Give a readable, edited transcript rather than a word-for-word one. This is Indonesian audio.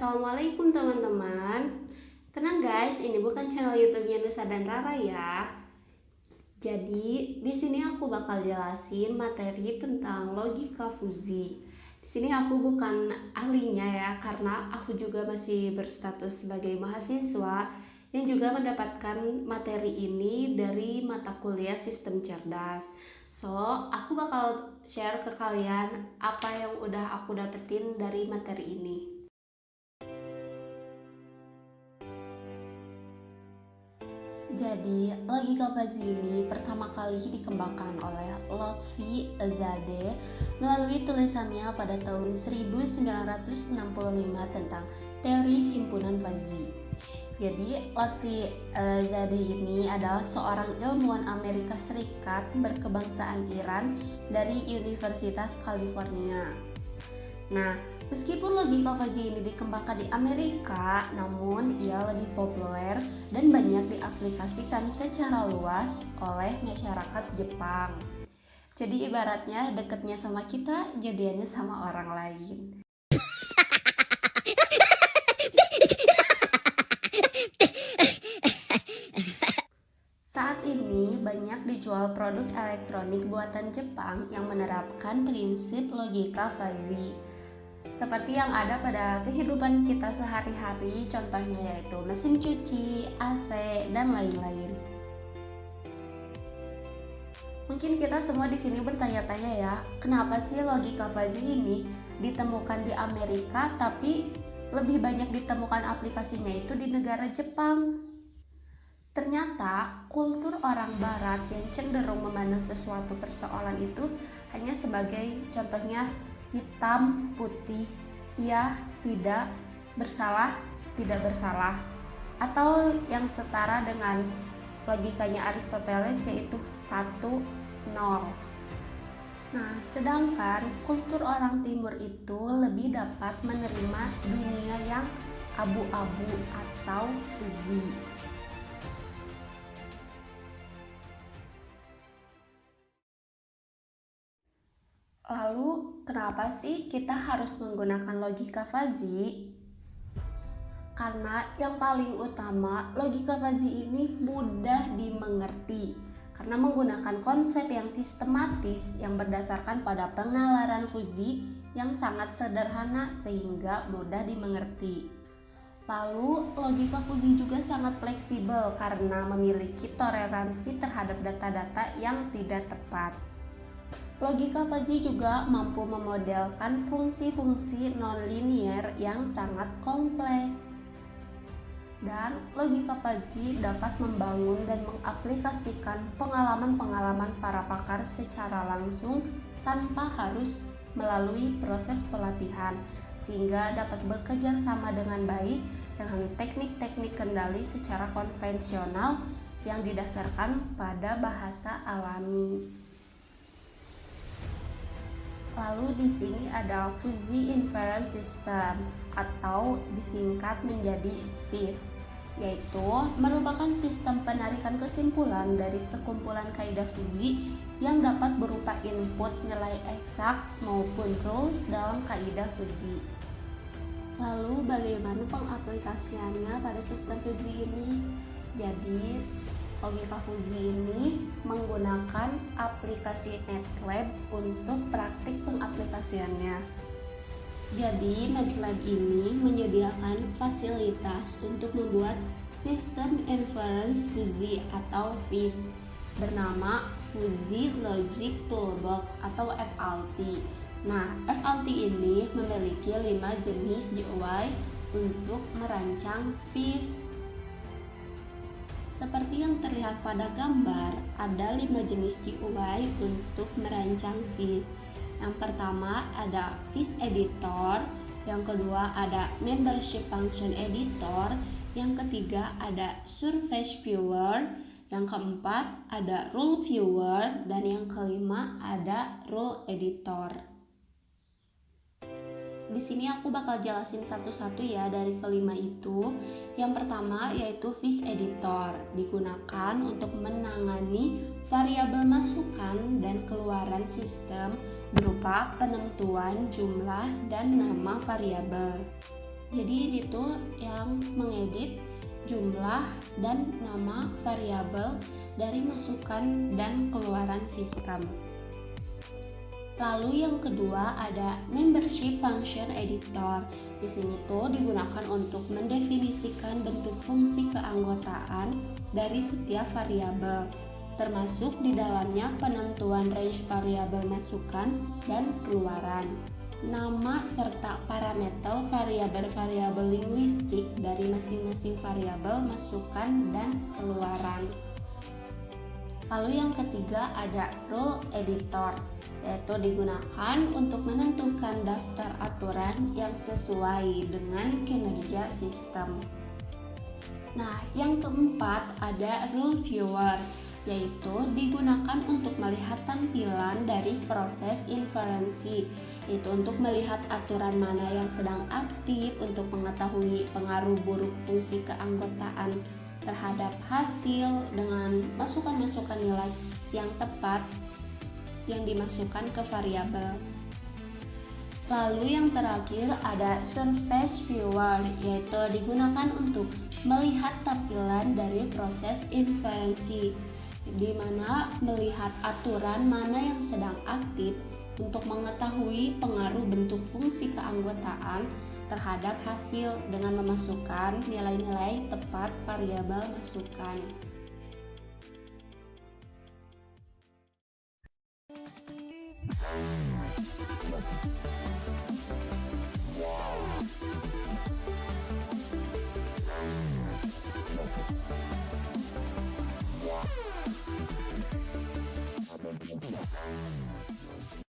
Assalamualaikum teman-teman. Tenang guys, ini bukan channel YouTube-nya Nusa dan Rara ya. Jadi, di sini aku bakal jelasin materi tentang logika fuzzi. Di sini aku bukan ahlinya ya, karena aku juga masih berstatus sebagai mahasiswa yang juga mendapatkan materi ini dari mata kuliah Sistem Cerdas. So, aku bakal share ke kalian apa yang udah aku dapetin dari materi ini. Jadi, logika fuzzi ini pertama kali dikembangkan oleh Lotfi Zadeh melalui tulisannya pada tahun 1965 tentang teori himpunan fuzzi. Jadi, Lotfi Zadeh ini adalah seorang ilmuwan Amerika Serikat berkebangsaan Iran dari Universitas California. Nah, meskipun logika fuzzi ini dikembangkan di Amerika, namun ia lebih populer dan banyak diaplikasikan secara luas oleh masyarakat Jepang. Jadi ibaratnya deketnya sama kita, jadiannya sama orang lain. Saat ini banyak dijual produk elektronik buatan Jepang yang menerapkan prinsip logika fuzzi. Seperti yang ada pada kehidupan kita sehari-hari, contohnya yaitu mesin cuci, AC, dan lain-lain. Mungkin kita semua di sini bertanya-tanya ya, kenapa sih logika fuzzi ini ditemukan di Amerika tapi lebih banyak ditemukan aplikasinya itu di negara Jepang? Ternyata kultur orang barat yang cenderung memandang sesuatu persoalan itu hanya sebagai contohnya hitam, putih, iya, tidak, bersalah, tidak bersalah, atau yang setara dengan logikanya Aristoteles yaitu 1, 0. Nah, sedangkan kultur orang timur itu lebih dapat menerima dunia yang abu-abu atau fuzzi. Lalu, kenapa sih kita harus menggunakan logika fuzzi? Karena yang paling utama, logika fuzzi ini mudah dimengerti karena menggunakan konsep yang sistematis yang berdasarkan pada penalaran fuzzi yang sangat sederhana sehingga mudah dimengerti. Lalu, logika fuzzi juga sangat fleksibel karena memiliki toleransi terhadap data-data yang tidak tepat. Logika fuzzi juga mampu memodelkan fungsi-fungsi nonlinier yang sangat kompleks. Dan logika fuzzi dapat membangun dan mengaplikasikan pengalaman-pengalaman para pakar secara langsung tanpa harus melalui proses pelatihan, sehingga dapat bekerja sama dengan baik dengan teknik-teknik kendali secara konvensional yang didasarkan pada bahasa alami. Lalu di sini ada Fuzzy Inference System atau disingkat menjadi FIS, yaitu merupakan sistem penarikan kesimpulan dari sekumpulan kaidah fuzzi yang dapat berupa input nilai eksak maupun rules dalam kaidah fuzzi. Lalu bagaimana pengaplikasiannya pada sistem fuzzi ini? Jadi logika fuzzi ini menggunakan aplikasi MATLAB untuk praktik pengaplikasiannya. Jadi MATLAB ini menyediakan fasilitas untuk membuat sistem inference fuzzi atau FIS bernama Fuzzy Logic Toolbox atau FLT. Nah, FLT ini memiliki 5 jenis GUI untuk merancang FIS. Seperti yang terlihat pada gambar, ada 5 jenis GUI untuk merancang FIS. Yang pertama ada FIS Editor, yang kedua ada Membership Function Editor, yang ketiga ada Surface Viewer, yang keempat ada Rule Viewer, dan yang kelima ada Rule Editor. Di sini aku bakal jelasin satu-satu ya dari kelima itu. Yang pertama yaitu FIS Editor, digunakan untuk menangani variabel masukan dan keluaran sistem berupa penentuan jumlah dan nama variabel. Jadi ini tuh yang mengedit jumlah dan nama variabel dari masukan dan keluaran sistem. Lalu yang kedua ada membership function editor. Di sini tuh digunakan untuk mendefinisikan bentuk fungsi keanggotaan dari setiap variabel, termasuk di dalamnya penentuan range variabel masukan dan keluaran, nama serta parameter variabel-variabel linguistik dari masing-masing variabel masukan dan keluaran. Lalu yang ketiga ada rule editor, yaitu digunakan untuk menentukan daftar aturan yang sesuai dengan kinerja sistem. Nah, yang keempat ada rule viewer, yaitu digunakan untuk melihat tampilan dari proses inferensi, yaitu untuk melihat aturan mana yang sedang aktif untuk mengetahui pengaruh buruk fungsi keanggotaan terhadap hasil dengan masukan-masukan nilai yang tepat yang dimasukkan ke variabel. Lalu yang terakhir ada surface viewer, yaitu digunakan untuk melihat tampilan dari proses inferensi, di mana melihat aturan mana yang sedang aktif untuk mengetahui pengaruh bentuk fungsi keanggotaan terhadap hasil dengan memasukkan nilai-nilai tepat variabel masukan.